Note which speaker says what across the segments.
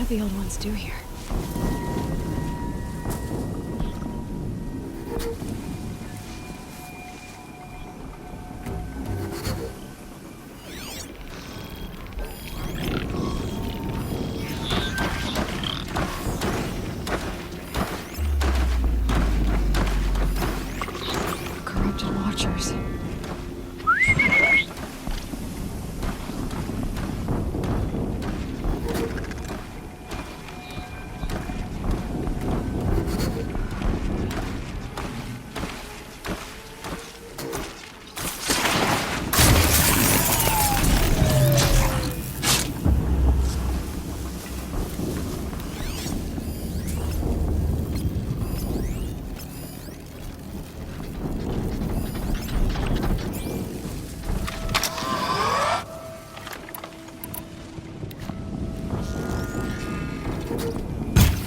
Speaker 1: did the old ones do here? Corrupted watchers.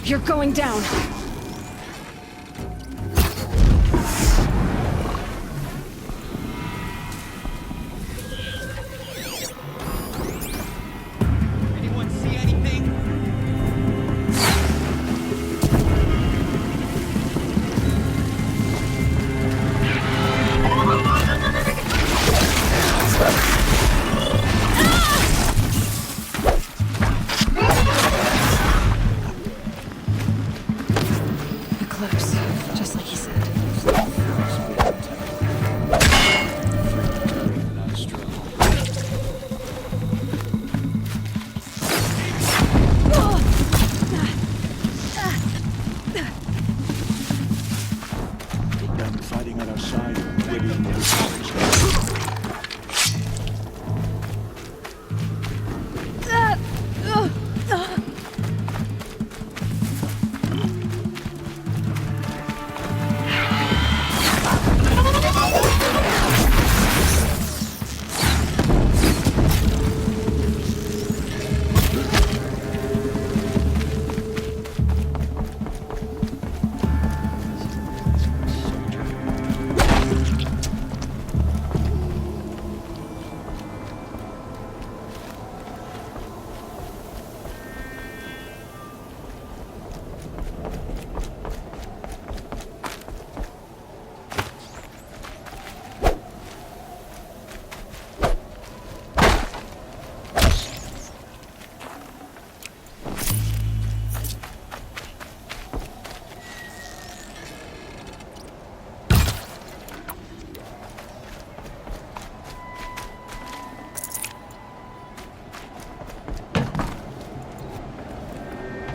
Speaker 1: You're going down!
Speaker 2: Anyone see anything?
Speaker 1: Close, just like he said.
Speaker 3: Get them fighting at our side. We're being moved.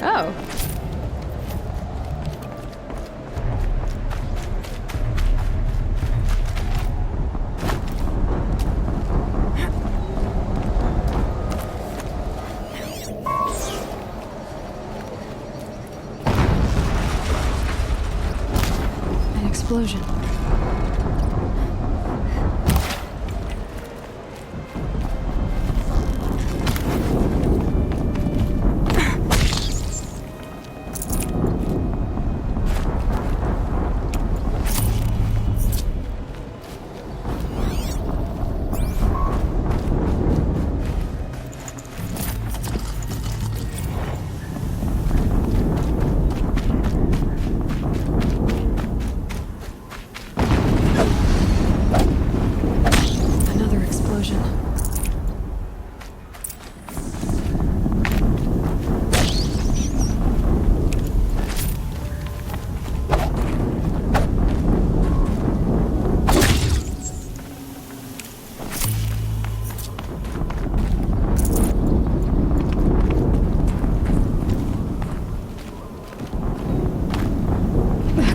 Speaker 1: Oh. An explosion. Another explosion.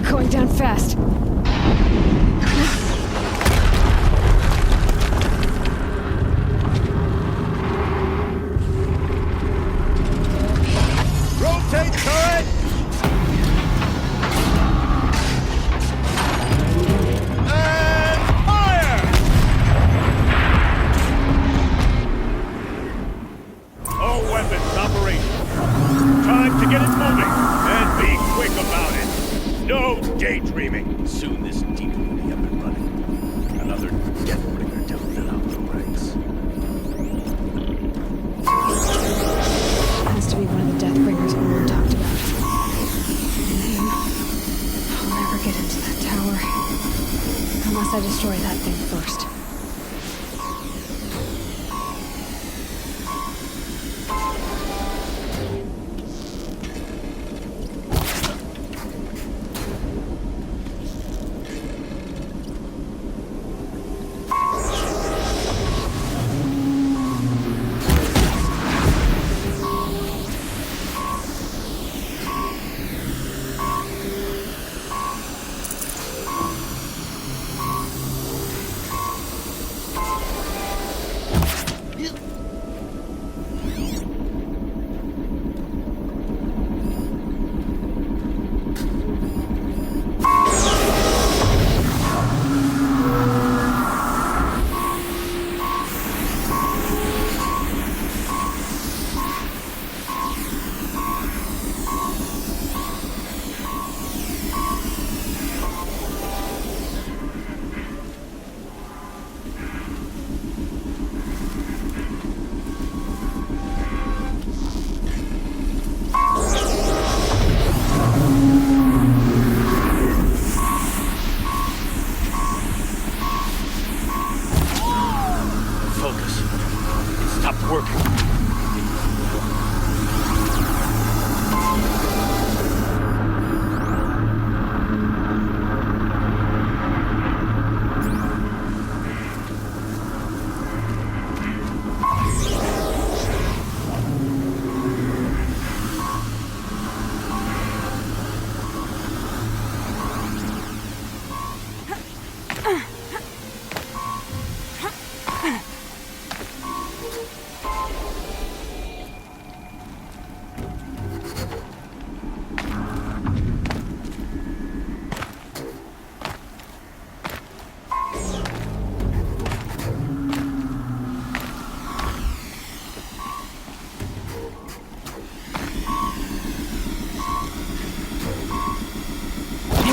Speaker 1: Going down fast.
Speaker 3: Rotate turret! And fire! All weapons operational. Time to get it moving. And be quick about it. No daydreaming. Soon this demon will be up and running. Another deathbringer to fill out the ranks.
Speaker 1: Has to be one of the Deathbringers Guess I destroy that thing first.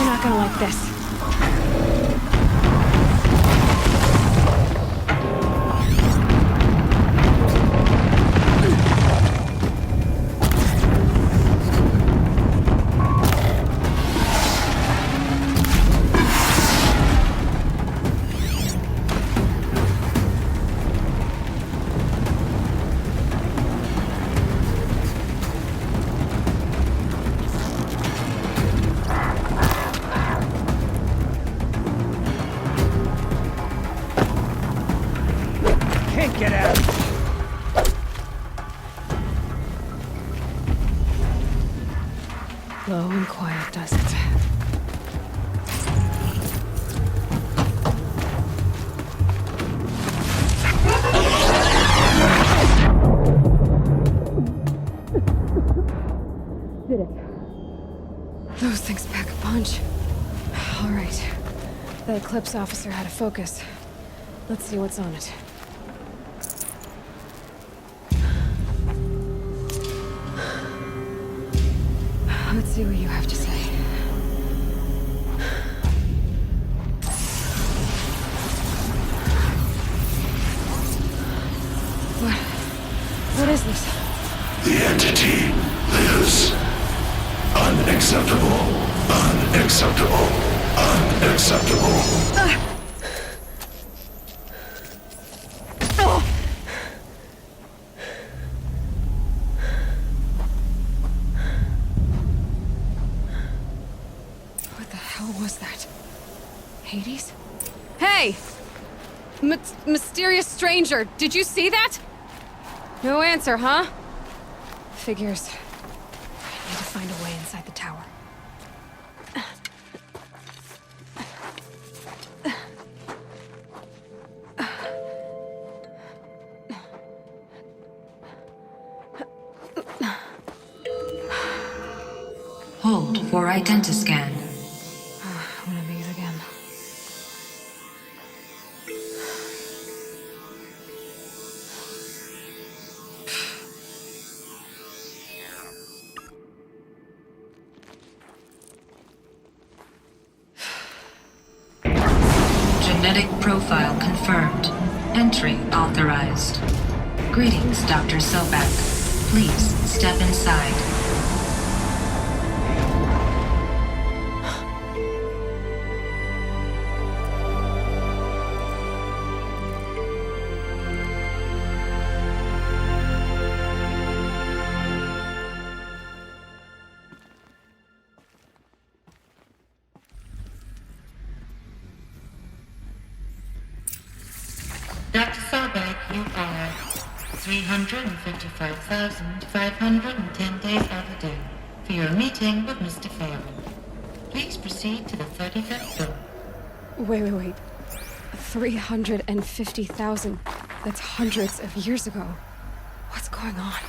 Speaker 1: Not gonna like this.
Speaker 3: Get out!
Speaker 1: Low and quiet does it. Did it. Those things pack a punch. All right. The Eclipse officer had a focus. Let's see what's on it. Let's see what you have to say. What is this?
Speaker 4: The entity lives. Unacceptable. Unacceptable. Unacceptable.
Speaker 1: What the hell was that? Hades? Hey! Mysterious stranger, did you see that? No answer, huh? Figures. I need to find a way inside the tower.
Speaker 5: Hold for identiscan.
Speaker 1: One of these again.
Speaker 5: Genetic profile confirmed. Entry authorized. Greetings, Dr. Sobek. Please step inside.
Speaker 6: Dr. Sobek, you are 355,510 days overdue for your meeting with Mr. Farrell. Please proceed to the 35th floor.
Speaker 1: Wait. 350,000. That's hundreds of years ago. What's going on?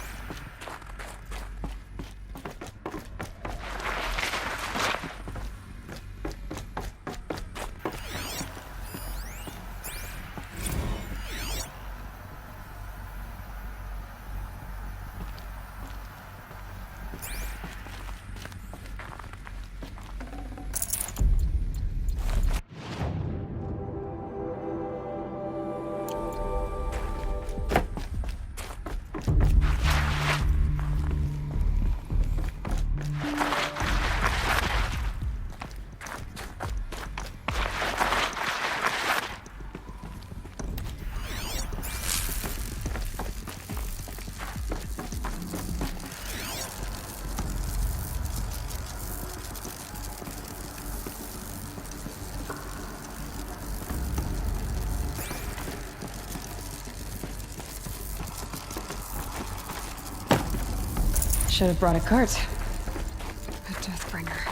Speaker 1: Should have brought a cart. A Deathbringer.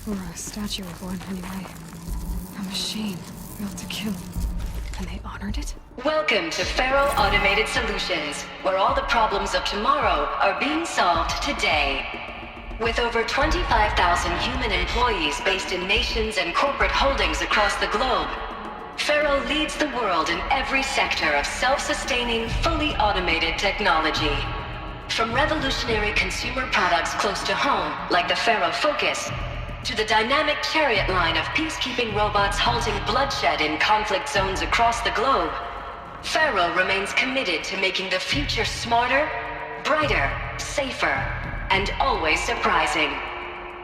Speaker 1: Or a statue of one, anyway. A machine built to kill. And they honored it?
Speaker 5: Welcome to Faro Automated Solutions, where all the problems of tomorrow are being solved today. With over 25,000 human employees based in nations and corporate holdings across the globe, Faro leads the world in every sector of self-sustaining, fully automated technology. From revolutionary consumer products close to home, like the Faro Focus, to the dynamic chariot line of peacekeeping robots halting bloodshed in conflict zones across the globe, Faro remains committed to making the future smarter, brighter, safer, and always surprising.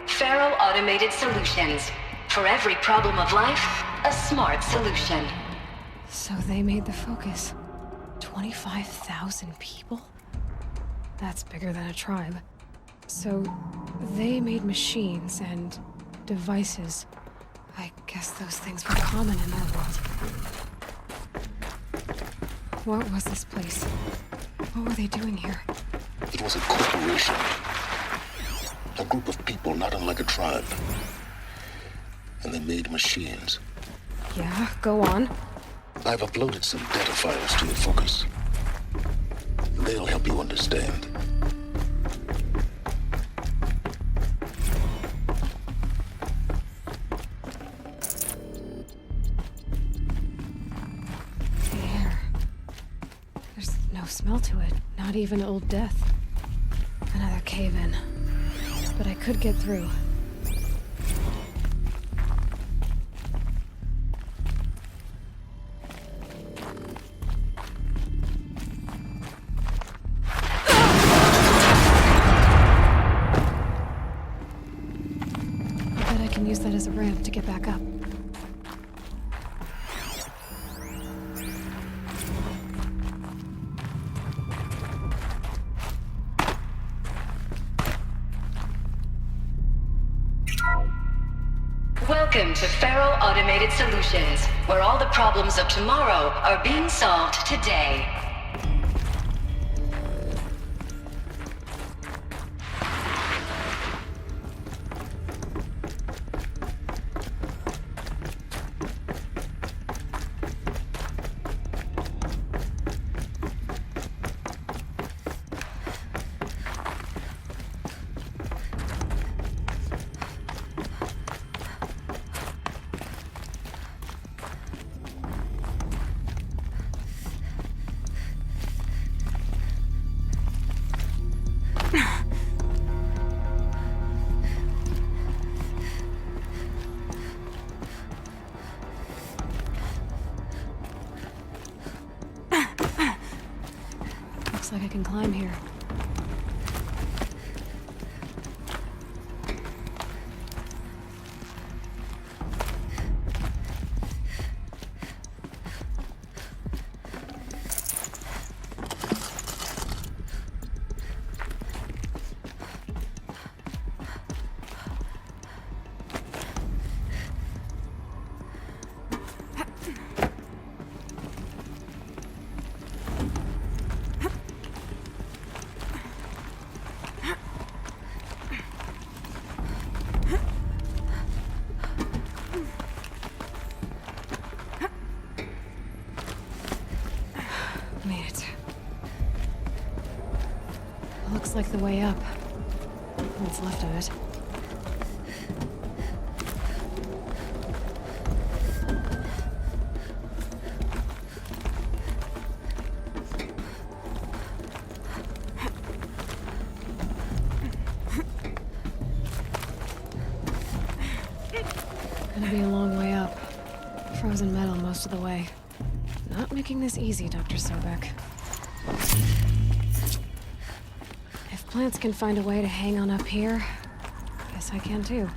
Speaker 5: Faro Automated Solutions. For every problem of life, a smart solution.
Speaker 1: So they made the Focus. 25,000 people? That's bigger than a tribe. So they made machines and devices. I guess those things were common in their world. What was this place? What were they doing here?
Speaker 4: It was a corporation. A group of people not unlike a tribe. And they made machines.
Speaker 1: Yeah, go on.
Speaker 4: I've uploaded some data files to your Focus. They'll help you understand.
Speaker 1: The air. There's no smell to it. Not even Old Death. Another cave-in. But I could get through. Use that as a ramp to get back up.
Speaker 5: Welcome to Faro Automated Solutions, where all the problems of tomorrow are being solved today.
Speaker 1: Looks like I can climb here. like the way up. What's left of it. Gonna be a long way up. Frozen metal most of the way. Not making this easy, Dr. Sobek. If plants can find a way to hang on up here, guess I can too.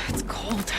Speaker 1: It's cold.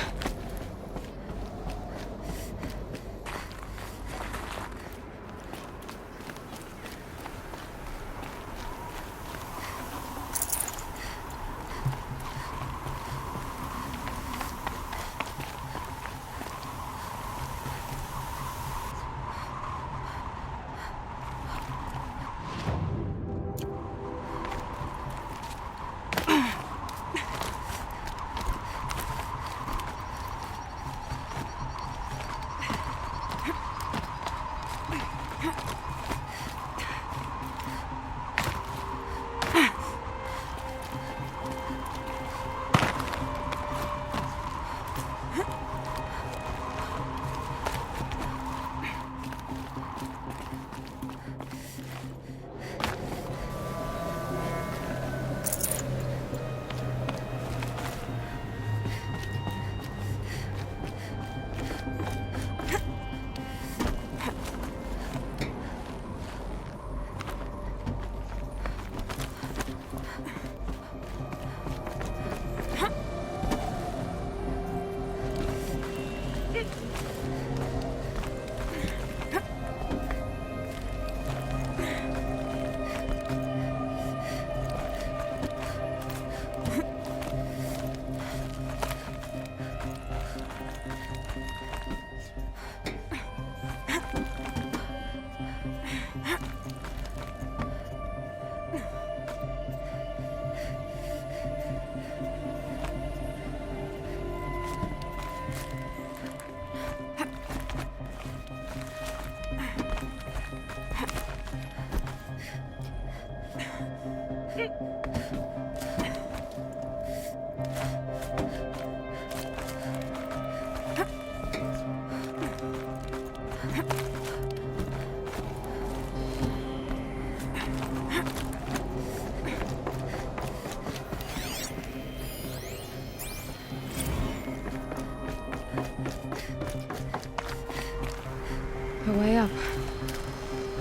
Speaker 1: A way up.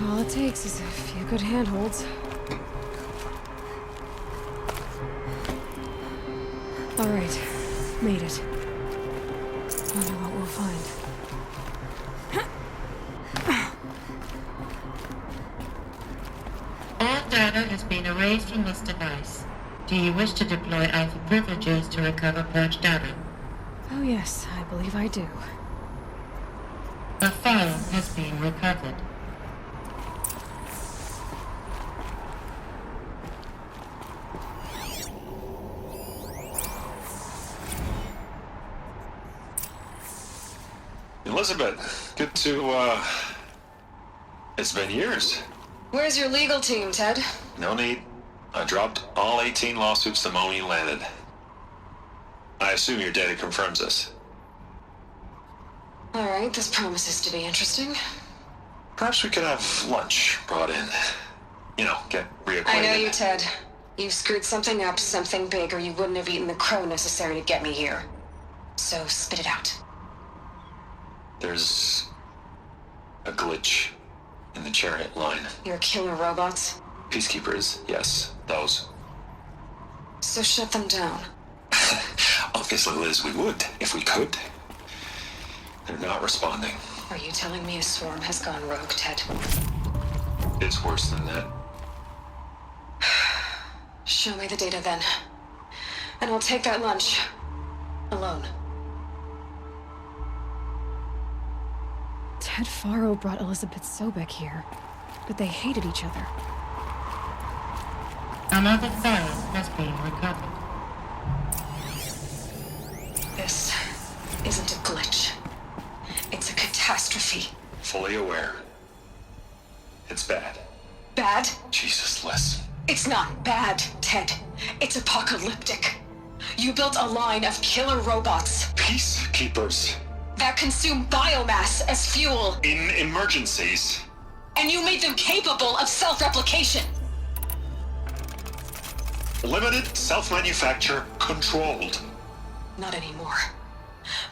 Speaker 1: All it takes is a few good handholds. All right, made it. Wonder what we'll find.
Speaker 6: All data has been erased from this device. Do you wish to deploy Alpha privileges to recover purged data?
Speaker 1: Oh yes, I believe I do.
Speaker 6: A file has been recovered.
Speaker 7: Elizabeth, good to, it's been years.
Speaker 1: Where's your legal team, Ted?
Speaker 7: No need. I dropped all 18 lawsuits the moment you landed. I assume your data confirms this.
Speaker 1: All right, this promises to be interesting.
Speaker 7: Perhaps we could have lunch brought in. You know, get reacquainted.
Speaker 1: I know you, Ted. You screwed something up, something big, or you wouldn't have eaten the crow necessary to get me here. So spit it out.
Speaker 7: There's a glitch in the chariot line.
Speaker 1: Your killer robots?
Speaker 7: Peacekeepers, yes, those.
Speaker 1: So shut them down.
Speaker 7: Obviously, Liz, we would, if we could. They're not responding.
Speaker 1: Are you telling me a swarm has gone rogue, Ted?
Speaker 7: It's worse than that.
Speaker 1: Show me the data then. And I'll take that lunch. Alone. Ted Faro brought Elizabeth Sobek here, but they hated each other.
Speaker 6: Another file has been recovered.
Speaker 1: This isn't a glitch. It's a catastrophe.
Speaker 7: Fully aware. It's bad.
Speaker 1: Bad?
Speaker 7: Jesus, Liz.
Speaker 1: It's not bad, Ted. It's apocalyptic. You built a line of killer robots
Speaker 7: Peacekeepers.
Speaker 1: that consume biomass as fuel,
Speaker 7: In emergencies.
Speaker 1: and you made them capable of self-replication.
Speaker 7: Limited, self-manufacture, controlled.
Speaker 1: Not anymore.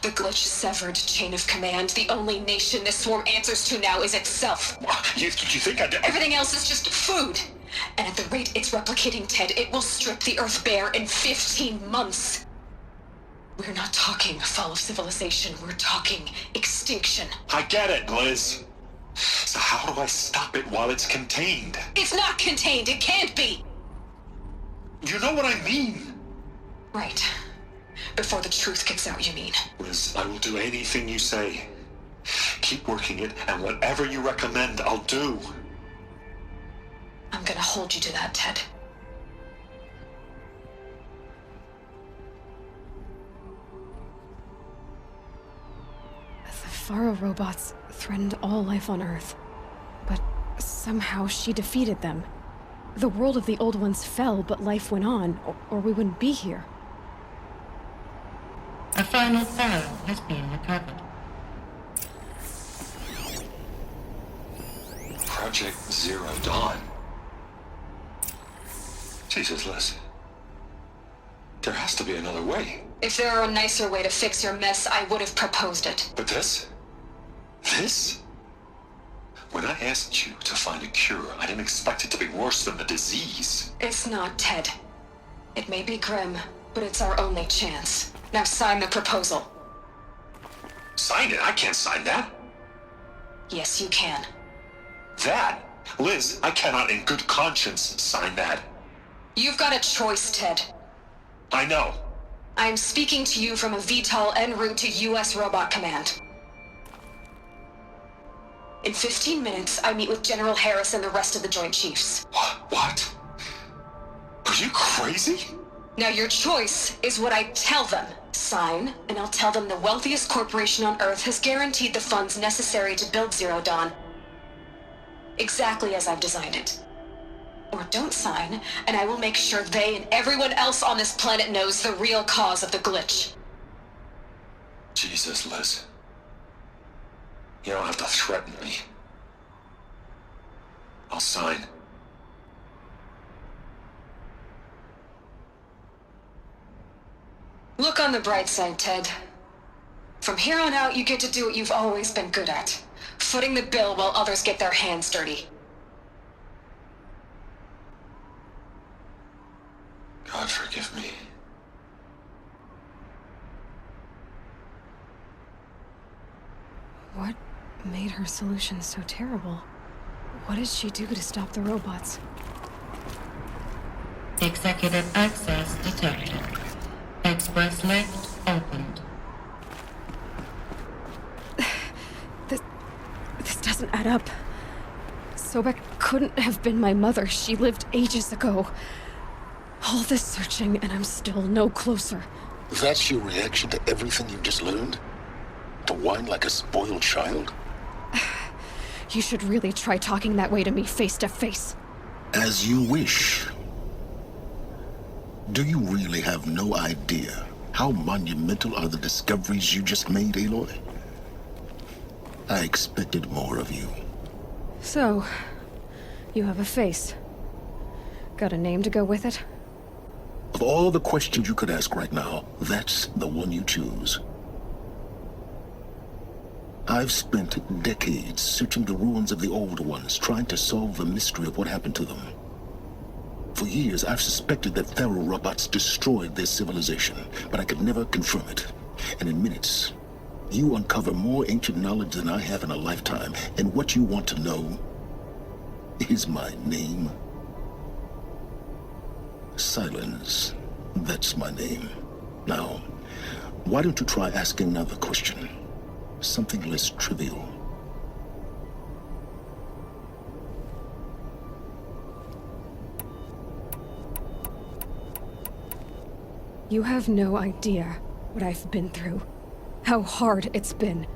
Speaker 1: The glitch severed chain of command. The only nation this swarm answers to now is itself.
Speaker 7: You think I'd...
Speaker 1: Everything else is just food. And at the rate it's replicating, Ted, it will strip the Earth bare in 15 months. We're not talking fall of civilization. We're talking extinction.
Speaker 7: I get it, Liz. So how do I stop it while it's contained?
Speaker 1: It's not contained. It can't be.
Speaker 7: You know what I mean.
Speaker 1: Right. Before the truth gets out, you mean?
Speaker 7: Liz, I will do anything you say. Keep working it, and whatever you recommend, I'll do.
Speaker 1: I'm gonna hold you to that, Ted. The Faro robots threatened all life on Earth. But somehow she defeated them. The world of the old ones fell, but life went on, or we wouldn't be here.
Speaker 6: A final file has been recovered.
Speaker 7: Project Zero Dawn. Jesus, Liz. There has to be another way.
Speaker 1: If there were a nicer way to fix your mess, I would have proposed it.
Speaker 7: But this? This? When I asked you to find a cure, I didn't expect it to be worse than the disease.
Speaker 1: It's not, Ted. It may be grim, but it's our only chance. Now sign the proposal.
Speaker 7: Sign it? I can't sign that.
Speaker 1: Yes, you can.
Speaker 7: That? Liz, I cannot in good conscience sign that.
Speaker 1: You've got a choice, Ted.
Speaker 7: I know.
Speaker 1: I am speaking to you from a VTOL en route to U.S. Robot Command. In 15 minutes, I meet with General Harris and the rest of the Joint Chiefs.
Speaker 7: What? Are you crazy?
Speaker 1: Now your choice is what I tell them. Sign, and I'll tell them the wealthiest corporation on Earth has guaranteed the funds necessary to build Zero Dawn. Exactly as I've designed it. Or don't sign, and I will make sure they and everyone else on this planet knows the real cause of the glitch.
Speaker 7: Jesus, Liz. You don't have to threaten me. I'll sign.
Speaker 1: Look on the bright side, Ted. From here on out, you get to do what you've always been good at. Footing the bill while others get their hands dirty.
Speaker 7: God forgive me.
Speaker 1: What made her solution so terrible? What did she do to stop the robots?
Speaker 6: Executive access detected. Express lift opened.
Speaker 1: This doesn't add up. Sobek couldn't have been my mother. She lived ages ago. All this searching, and I'm still no closer.
Speaker 4: That's your reaction to everything you've just learned? To whine like a spoiled child?
Speaker 1: You should really try talking that way to me face to face.
Speaker 4: As you wish. Do you really have no idea how monumental are the discoveries you just made, Aloy? I expected more of you.
Speaker 1: So, you have a face. Got a name to go with it?
Speaker 4: Of all the questions you could ask right now, that's the one you choose. I've spent decades searching the ruins of the old ones, trying to solve the mystery of what happened to them. For years, I've suspected that Faro robots destroyed their civilization, but I could never confirm it. And in minutes, you uncover more ancient knowledge than I have in a lifetime, and what you want to know is my name. Silence. That's my name. Now, why don't you try asking another question? Something less trivial.
Speaker 1: You have no idea what I've been through. How hard it's been.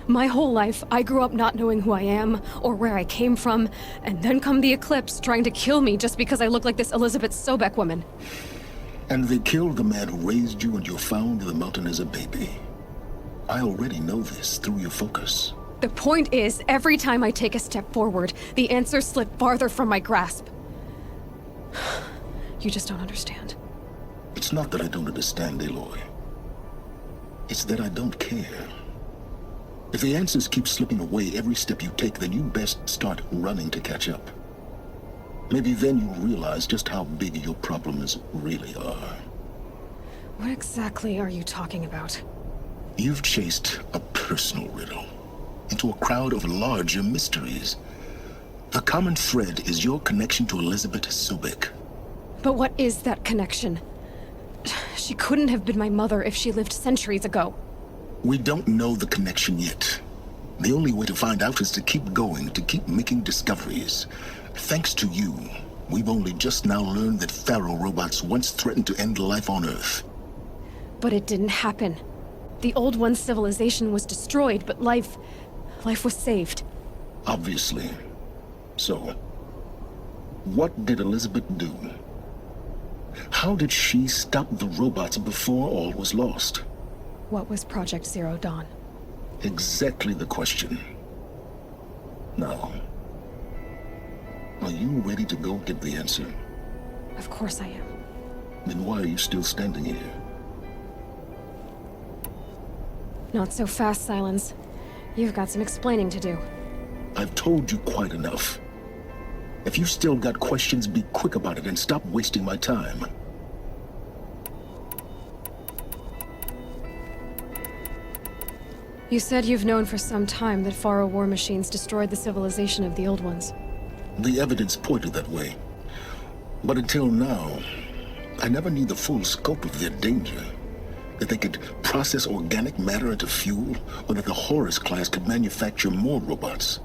Speaker 1: My whole life, I grew up not knowing who I am, or where I came from, and then come the Eclipse trying to kill me just because I look like this Elizabeth Sobek woman.
Speaker 4: And they killed the man who raised you and you found in the mountain as a baby. I already know this through your focus.
Speaker 1: The point is, every time I take a step forward, the answers slip farther from my grasp. You just don't understand.
Speaker 4: It's not that I don't understand, Aloy. It's that I don't care. If the answers keep slipping away every step you take, then you best start running to catch up. Maybe then you'll realize just how big your problems really are.
Speaker 1: What exactly are you talking about?
Speaker 4: You've chased a personal riddle into a crowd of larger mysteries. The common thread is your connection to Elizabeth Sobek.
Speaker 1: But what is that connection? She couldn't have been my mother if she lived centuries ago.
Speaker 4: We don't know the connection yet. The only way to find out is to keep going, to keep making discoveries. Thanks to you, we've only just now learned that Pharaoh robots once threatened to end life on Earth.
Speaker 1: But it didn't happen. The Old One's civilization was destroyed, but life was saved.
Speaker 4: Obviously. So, what did Elizabeth do? How did she stop the robots before all was lost?
Speaker 1: What was Project Zero Dawn?
Speaker 4: Exactly the question. Now, are you ready to go get the answer?
Speaker 1: Of course I am.
Speaker 4: Then why are you still standing here?
Speaker 1: Not so fast, Silence. You've got some explaining to do.
Speaker 4: I've told you quite enough. If you've still got questions, be quick about it and stop wasting my time.
Speaker 1: You said you've known for some time that Pharaoh war machines destroyed the civilization of the Old Ones.
Speaker 4: The evidence pointed that way. But until now, I never knew the full scope of their danger. That they could process organic matter into fuel, or that the Horus class could manufacture more robots.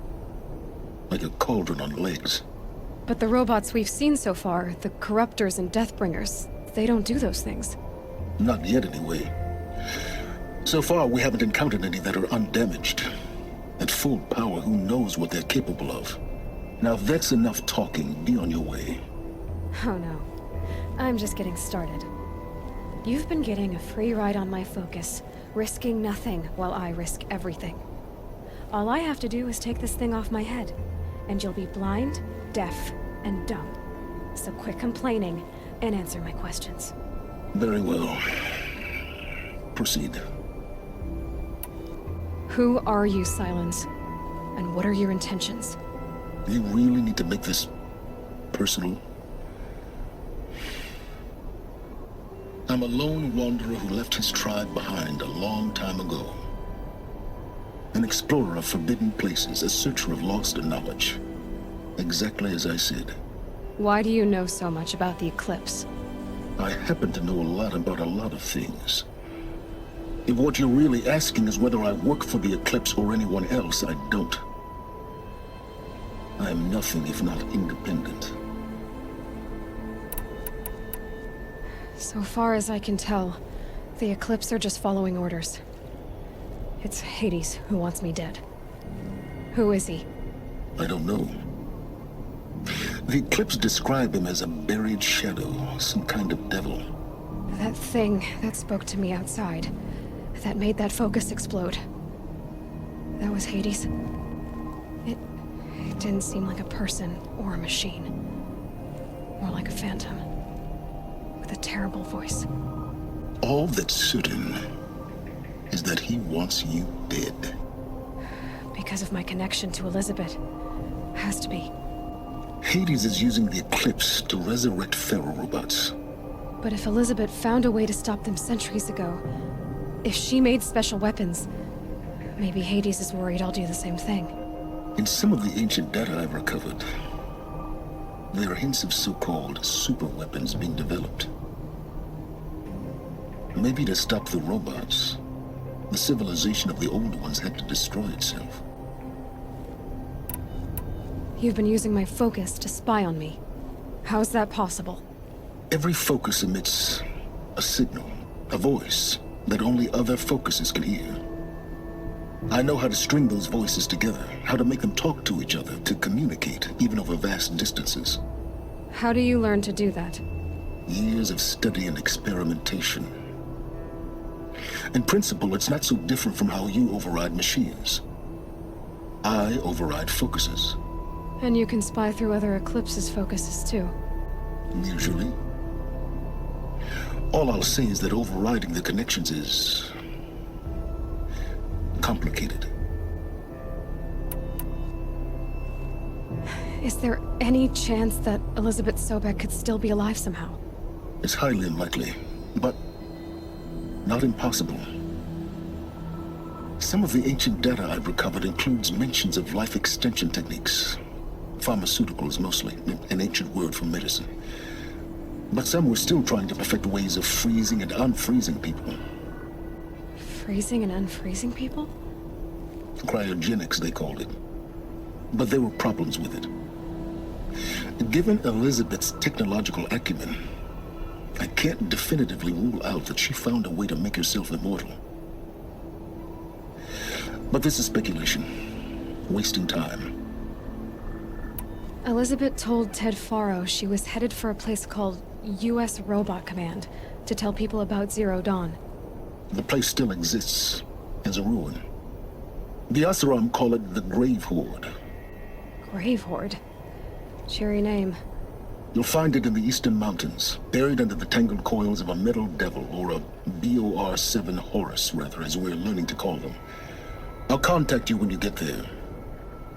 Speaker 4: Like a cauldron on legs.
Speaker 1: But the robots we've seen so far, the Corruptors and Deathbringers, they don't do those things.
Speaker 4: Not yet, anyway. So far, we haven't encountered any that are undamaged. At full power, who knows what they're capable of? Now, if that's enough talking, be on your way.
Speaker 1: Oh no. I'm just getting started. You've been getting a free ride on my focus, risking nothing while I risk everything. All I have to do is take this thing off my head, and you'll be blind, deaf, and dumb. So quit complaining and answer my questions.
Speaker 4: Very well. Proceed.
Speaker 1: Who are you, Silence? And what are your intentions?
Speaker 4: You really need to make this personal? I'm a lone wanderer who left his tribe behind a long time ago. An explorer of forbidden places, a searcher of lost knowledge. Exactly as I said.
Speaker 1: Why do you know so much about the Eclipse?
Speaker 4: I happen to know a lot about a lot of things. If what you're really asking is whether I work for the Eclipse or anyone else, I don't. I am nothing if not independent.
Speaker 1: So far as I can tell, the Eclipse are just following orders. It's Hades who wants me dead. Who is he?
Speaker 4: I don't know. The Eclipse describe him as a buried shadow, some kind of devil.
Speaker 1: That thing that spoke to me outside, that made that focus explode. That was Hades. It didn't seem like a person or a machine. More like a phantom. With a terrible voice.
Speaker 4: All that's certain is that he wants you dead.
Speaker 1: Because of my connection to Elizabeth. Has to be.
Speaker 4: Hades is using the Eclipse to resurrect Pharaoh robots.
Speaker 1: But if Elizabeth found a way to stop them centuries ago, if she made special weapons, maybe Hades is worried I'll do the same thing.
Speaker 4: In some of the ancient data I've recovered, There are hints of so-called super weapons being developed. Maybe to stop the robots, the civilization of the old ones had to destroy itself.
Speaker 1: You've been using my focus to spy on me. How is that possible?
Speaker 4: Every focus emits a signal, a voice, that only other focuses can hear. I know how to string those voices together, how to make them talk to each other, to communicate, even over vast distances.
Speaker 1: How do you learn to do that?
Speaker 4: Years of study and experimentation. In principle, it's not so different from how you override machines. I override focuses.
Speaker 1: And you can spy through other Eclipse's focuses too.
Speaker 4: Usually. All I'll say is that overriding the connections is complicated.
Speaker 1: Is there any chance that Elizabeth Sobek could still be alive somehow?
Speaker 4: It's highly unlikely, but not impossible. Some of the ancient data I've recovered includes mentions of life extension techniques. Pharmaceuticals, mostly, an ancient word for medicine. But some were still trying to perfect ways of freezing and unfreezing people.
Speaker 1: Freezing and unfreezing people?
Speaker 4: Cryogenics, they called it. But there were problems with it. Given Elizabeth's technological acumen, I can't definitively rule out that she found a way to make herself immortal. But this is speculation. Wasting time.
Speaker 1: Elizabeth told Ted Faro she was headed for a place called U.S. Robot Command to tell people about Zero Dawn.
Speaker 4: The place still exists as a ruin. The Asaram call it the Grave Horde.
Speaker 1: Grave Horde? Cheery name.
Speaker 4: You'll find it in the Eastern Mountains, buried under the tangled coils of a metal devil, or a BOR-7 Horus, rather, as we're learning to call them. I'll contact you when you get there.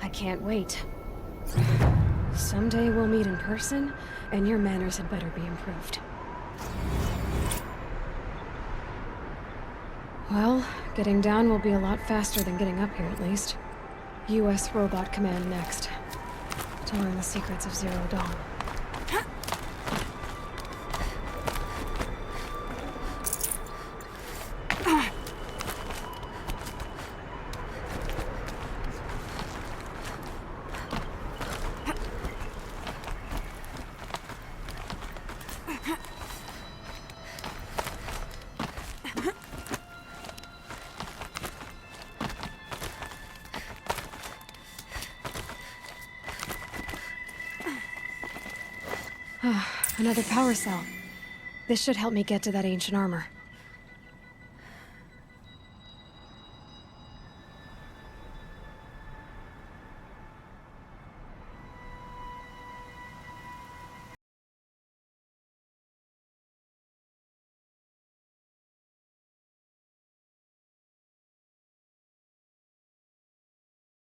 Speaker 1: I can't wait. Someday we'll meet in person, and your manners had better be improved. Well, getting down will be a lot faster than getting up here, at least. U.S. Robot Command next. To learn the secrets of Zero Dawn. Another power cell. This should help me get to that ancient armor.